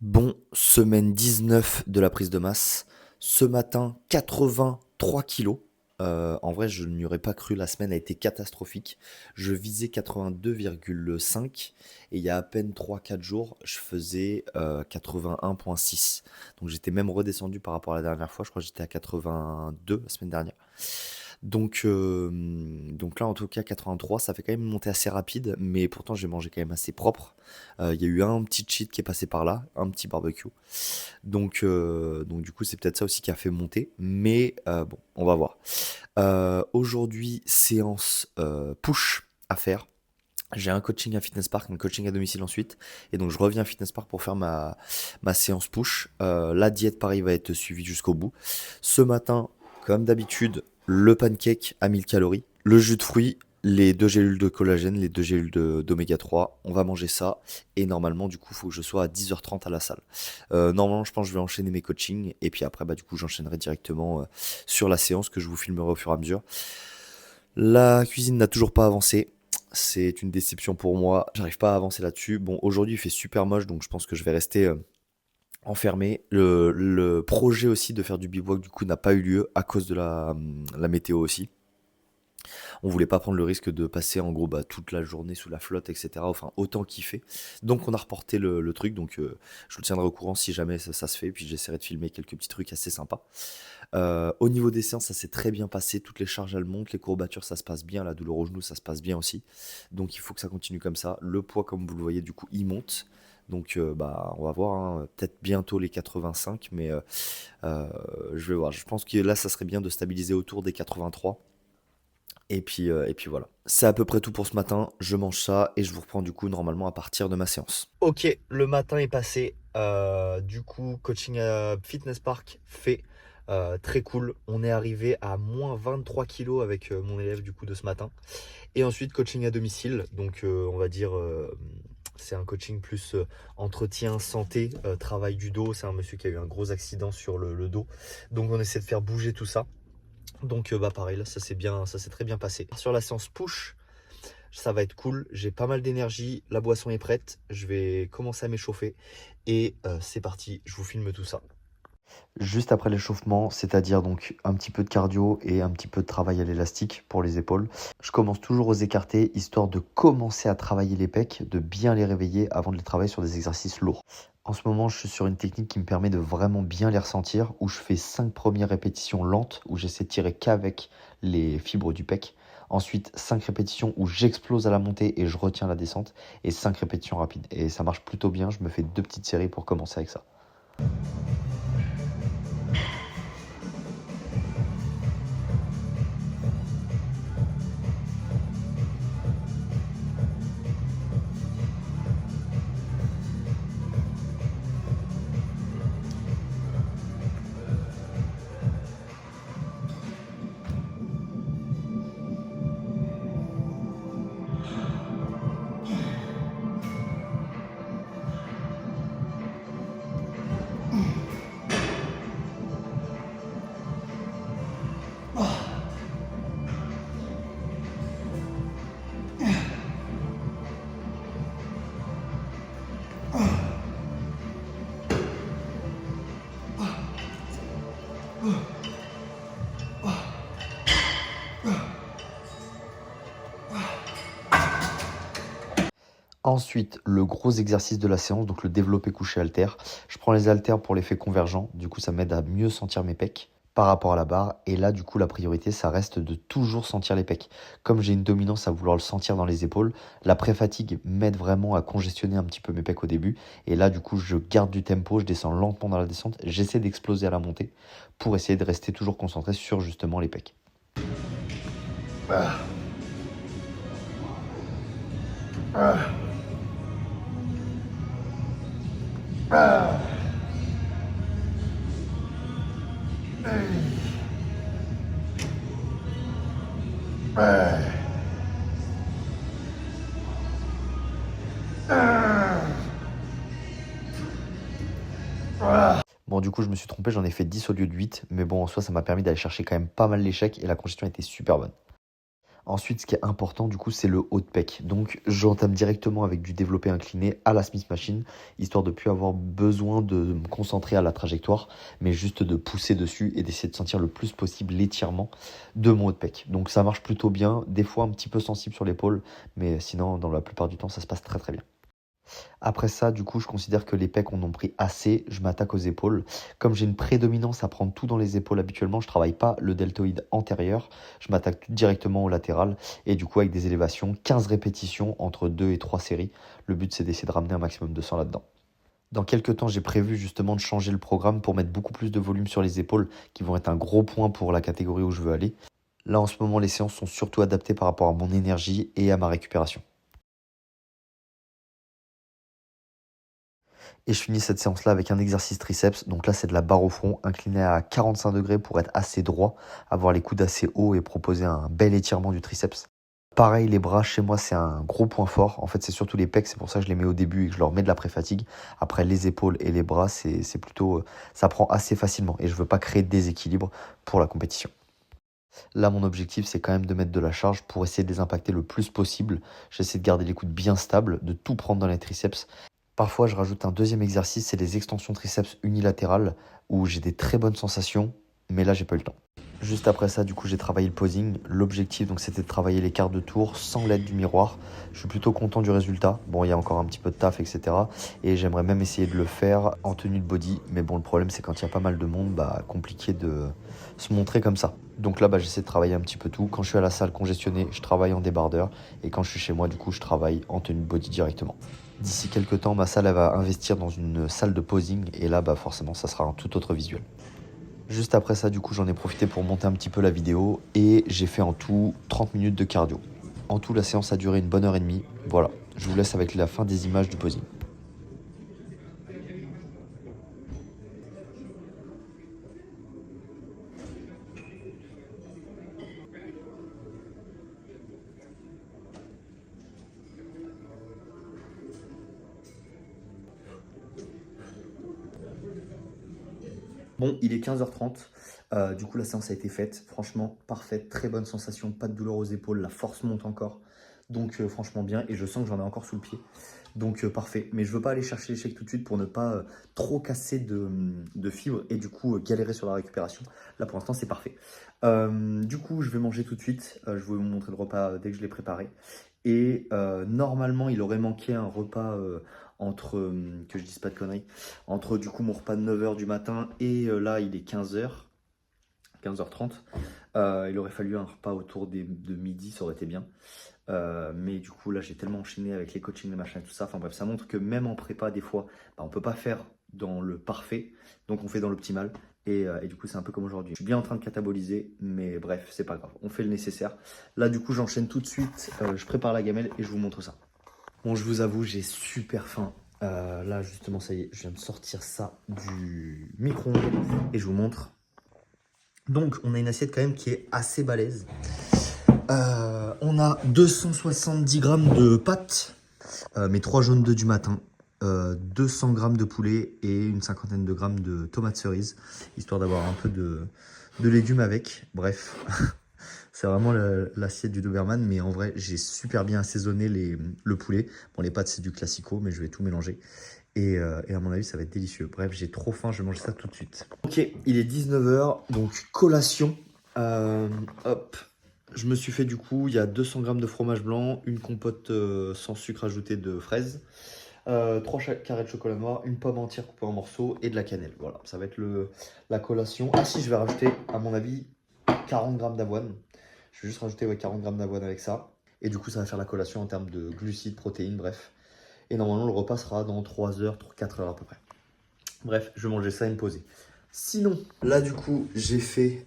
Bon, semaine 19 de la prise de masse. Ce matin, 83 kilos. En vrai, je n'y aurais pas cru, la semaine a été catastrophique. Je visais 82,5 et il y a à peine 3-4 jours, je faisais 81,6. Donc j'étais même redescendu par rapport à la dernière fois, je crois que j'étais à 82 la semaine dernière. Donc là, en tout cas, 83, ça fait quand même une montée assez rapide, mais pourtant j'ai mangé quand même assez propre. Il y a eu un petit cheat qui est passé par là, un petit barbecue. Donc du coup, c'est peut-être ça aussi qui a fait monter, mais bon, on va voir. Aujourd'hui, séance push à faire. J'ai un coaching à Fitness Park, un coaching à domicile ensuite. Et donc je reviens à Fitness Park pour faire ma séance push. La diète, pareil, va être suivie jusqu'au bout. Ce matin, comme d'habitude, le pancake à 1000 calories, le jus de fruits, les deux gélules de collagène, les deux gélules d'oméga 3. On va manger ça. Et normalement, du coup, il faut que je sois à 10h30 à la salle. Normalement, je pense que je vais enchaîner mes coachings. Et puis après, bah, du coup, j'enchaînerai directement sur la séance que je vous filmerai au fur et à mesure. La cuisine n'a toujours pas avancé. C'est une déception pour moi. J'arrive pas à avancer là-dessus. Bon, aujourd'hui, il fait super moche, donc je pense que je vais rester enfermé. Le projet aussi de faire du bivouac, du coup, n'a pas eu lieu à cause de la météo aussi. On voulait pas prendre le risque de passer en gros bah, toute la journée sous la flotte, etc. Enfin, autant kiffer. Donc, on a reporté le truc. Donc, je vous tiendrai au courant si jamais ça se fait. Puis, j'essaierai de filmer quelques petits trucs assez sympas. Au niveau des séances, ça s'est très bien passé. Toutes les charges, elles montent. Les courbatures, ça se passe bien. La douleur au genou, ça se passe bien aussi. Donc, il faut que ça continue comme ça. Le poids, comme vous le voyez, du coup, il monte. Donc, bah, on va voir, hein. Peut-être bientôt les 85, mais euh, je vais voir. Je pense que là, ça serait bien de stabiliser autour des 83. Et puis voilà. C'est à peu près tout pour ce matin. Je mange ça et je vous reprends du coup normalement à partir de ma séance. Ok, le matin est passé. Du coup, coaching à Fitness Park fait. Très cool. On est arrivé à moins 23 kilos avec mon élève du coup de ce matin. Et ensuite, coaching à domicile. Donc, on va dire, c'est un coaching plus entretien, santé, travail du dos. C'est un monsieur qui a eu un gros accident sur le dos. Donc, on essaie de faire bouger tout ça. Donc bah pareil, là ça s'est très bien passé. Sur la séance push, ça va être cool, j'ai pas mal d'énergie, la boisson est prête, je vais commencer à m'échauffer et c'est parti, je vous filme tout ça. Juste après l'échauffement, c'est-à-dire donc un petit peu de cardio et un petit peu de travail à l'élastique pour les épaules. Je commence toujours aux écartés, histoire de commencer à travailler les pecs, de bien les réveiller avant de les travailler sur des exercices lourds. En ce moment, je suis sur une technique qui me permet de vraiment bien les ressentir, où je fais 5 premières répétitions lentes, où j'essaie de tirer qu'avec les fibres du pec. Ensuite, 5 répétitions où j'explose à la montée et je retiens la descente. Et 5 répétitions rapides. Et ça marche plutôt bien, je me fais 2 petites séries pour commencer avec ça. Ensuite, le gros exercice de la séance, donc le développé couché haltère. Je prends les haltères pour l'effet convergent, du coup ça m'aide à mieux sentir mes pecs par rapport à la barre. Et là, du coup, la priorité, ça reste de toujours sentir les pecs. Comme j'ai une dominance à vouloir le sentir dans les épaules, la pré-fatigue m'aide vraiment à congestionner un petit peu mes pecs au début. Et là, du coup, je garde du tempo, je descends lentement dans la descente, j'essaie d'exploser à la montée pour essayer de rester toujours concentré sur justement les pecs. Bon, du coup, je me suis trompé, j'en ai fait 10 au lieu de 8. Mais bon, en soi, ça m'a permis d'aller chercher quand même pas mal l'échec et la congestion était super bonne. Ensuite, ce qui est important, du coup, c'est le haut de pec. Donc, j'entame directement avec du développé incliné à la Smith Machine, histoire de ne plus avoir besoin de me concentrer à la trajectoire, mais juste de pousser dessus et d'essayer de sentir le plus possible l'étirement de mon haut de pec. Donc, ça marche plutôt bien, des fois un petit peu sensible sur l'épaule, mais sinon, dans la plupart du temps, ça se passe très très bien. Après ça, du coup, je considère que les pecs en ont pris assez. Je m'attaque aux épaules. Comme j'ai une prédominance à prendre tout dans les épaules habituellement, je travaille pas le deltoïde antérieur. Je m'attaque tout directement au latéral. Et du coup, avec des élévations, 15 répétitions entre 2 et 3 séries. Le but, c'est d'essayer de ramener un maximum de sang là-dedans. Dans quelques temps, j'ai prévu justement de changer le programme pour mettre beaucoup plus de volume sur les épaules, qui vont être un gros point pour la catégorie où je veux aller. Là, en ce moment, les séances sont surtout adaptées par rapport à mon énergie et à ma récupération. Et je finis cette séance-là avec un exercice triceps. Donc là, c'est de la barre au front, incliné à 45 degrés pour être assez droit, avoir les coudes assez hauts et proposer un bel étirement du triceps. Pareil, les bras, chez moi, c'est un gros point fort. En fait, c'est surtout les pecs, c'est pour ça que je les mets au début et que je leur mets de la pré-fatigue. Après, les épaules et les bras, c'est plutôt, ça prend assez facilement et je veux pas créer de déséquilibre pour la compétition. Là, mon objectif, c'est quand même de mettre de la charge pour essayer de les impacter le plus possible. J'essaie de garder les coudes bien stables, de tout prendre dans les triceps. Parfois, je rajoute un deuxième exercice, c'est les extensions triceps unilatérales, où j'ai des très bonnes sensations, mais là, j'ai pas eu le temps. Juste après ça, du coup, j'ai travaillé le posing. L'objectif, donc, c'était de travailler les quarts de tour sans l'aide du miroir. Je suis plutôt content du résultat. Bon, il y a encore un petit peu de taf, etc. Et j'aimerais même essayer de le faire en tenue de body. Mais bon, le problème, c'est quand il y a pas mal de monde, bah, compliqué de se montrer comme ça. Donc là, bah, j'essaie de travailler un petit peu tout. Quand je suis à la salle congestionnée, je travaille en débardeur. Et quand je suis chez moi, du coup, je travaille en tenue de body directement. D'ici quelques temps, ma salle elle va investir dans une salle de posing et là, bah forcément, ça sera un tout autre visuel. Juste après ça, du coup, j'en ai profité pour monter un petit peu la vidéo et j'ai fait en tout 30 minutes de cardio. En tout, la séance a duré une bonne heure et demie. Voilà, je vous laisse avec la fin des images du posing. Bon, il est 15h30. Du coup, la séance a été faite. Franchement, parfaite, très bonne sensation, pas de douleur aux épaules, la force monte encore. Donc, franchement, bien. Et je sens que j'en ai encore sous le pied. Donc, parfait. Mais je veux pas aller chercher l'échec tout de suite pour ne pas trop casser de fibres et du coup galérer sur la récupération. Là, pour l'instant, c'est parfait. Du coup, je vais manger tout de suite. Je vais vous montrer le repas dès que je l'ai préparé. Et normalement, il aurait manqué un repas entre, que je dise pas de conneries, entre du coup mon repas de 9h du matin et là il est 15h, 15h30. Il aurait fallu un repas autour de midi, ça aurait été bien. Mais du coup là j'ai tellement enchaîné avec les coachings, les machins et tout ça. Enfin bref, ça montre que même en prépa des fois, bah, on peut pas faire dans le parfait, donc on fait dans l'optimal. Et du coup c'est un peu comme aujourd'hui. Je suis bien en train de cataboliser, mais bref, c'est pas grave, on fait le nécessaire. Là du coup j'enchaîne tout de suite, je prépare la gamelle et je vous montre ça. Bon, je vous avoue, j'ai super faim. Là, justement, ça y est, je viens de sortir ça du micro-ondes et je vous montre. Donc, on a une assiette quand même qui est assez balèze. On a 270 grammes de pâtes, mes 3 jaunes d'œufs du matin, 200 grammes de poulet et une cinquantaine de grammes de tomates cerises, histoire d'avoir un peu de légumes avec. Bref, c'est vraiment l'assiette du Doberman, mais en vrai, j'ai super bien assaisonné le poulet. Bon, les pâtes, c'est du classico, mais je vais tout mélanger. Et à mon avis, ça va être délicieux. Bref, j'ai trop faim, je vais manger ça tout de suite. Ok, il est 19h, donc collation. Hop, je me suis fait du coup, il y a 200 grammes de fromage blanc, une compote sans sucre ajouté de fraises, 3 carrés de chocolat noir, une pomme entière coupée en morceaux et de la cannelle. Voilà, ça va être la collation. Ah si, je vais rajouter, à mon avis, 40 grammes d'avoine. Je vais juste rajouter 40 grammes d'avoine avec ça. Et du coup, ça va faire la collation en termes de glucides, protéines, bref. Et normalement, le repas sera dans 3 heures, 4 heures à peu près. Bref, je vais manger ça et me poser. Sinon, là du coup, j'ai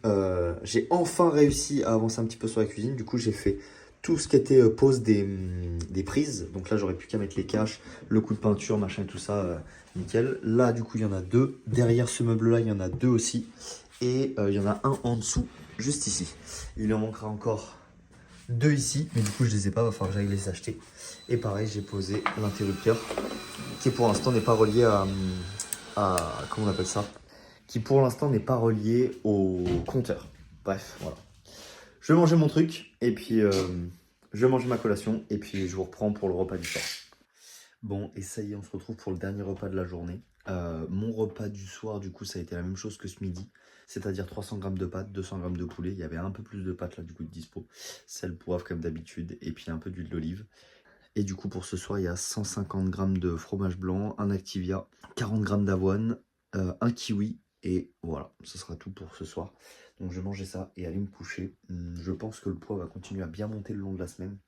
enfin réussi à avancer un petit peu sur la cuisine. Du coup, j'ai fait tout ce qui était pose des prises. Donc là, j'aurais plus qu'à mettre les caches, le coup de peinture, machin et tout ça, nickel. Là, du coup, il y en a 2. Derrière ce meuble-là, il y en a 2 aussi. Et il y en a un en dessous, juste ici. Il en manquera encore 2 ici, mais du coup, je les ai pas, va falloir que j'aille les acheter. Et pareil, j'ai posé l'interrupteur qui pour l'instant n'est pas relié comment on appelle ça, qui pour l'instant n'est pas relié au compteur. Bref, voilà. Je vais manger mon truc, et puis je vais manger ma collation, et puis je vous reprends pour le repas du soir. Bon, et ça y est, on se retrouve pour le dernier repas de la journée. Mon repas du soir, du coup, ça a été la même chose que ce midi, c'est-à-dire 300 grammes de pâtes, 200 grammes de poulet. Il y avait un peu plus de pâtes là, du coup, de dispo. Sel, poivre, comme d'habitude, et puis un peu d'huile d'olive. Et du coup, pour ce soir, il y a 150 grammes de fromage blanc, un Activia, 40 grammes d'avoine, un kiwi, et voilà, ce sera tout pour ce soir. Donc, je vais manger ça et aller me coucher. Je pense que le poids va continuer à bien monter le long de la semaine.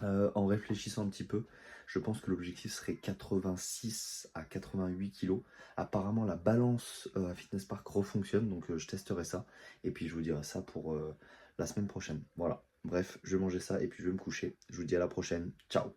En réfléchissant un petit peu, je pense que l'objectif serait 86 à 88 kilos. Apparemment, la balance à Fitness Park refonctionne, donc je testerai ça. Et puis, je vous dirai ça pour la semaine prochaine. Voilà. Bref, je vais manger ça et puis je vais me coucher. Je vous dis à la prochaine. Ciao.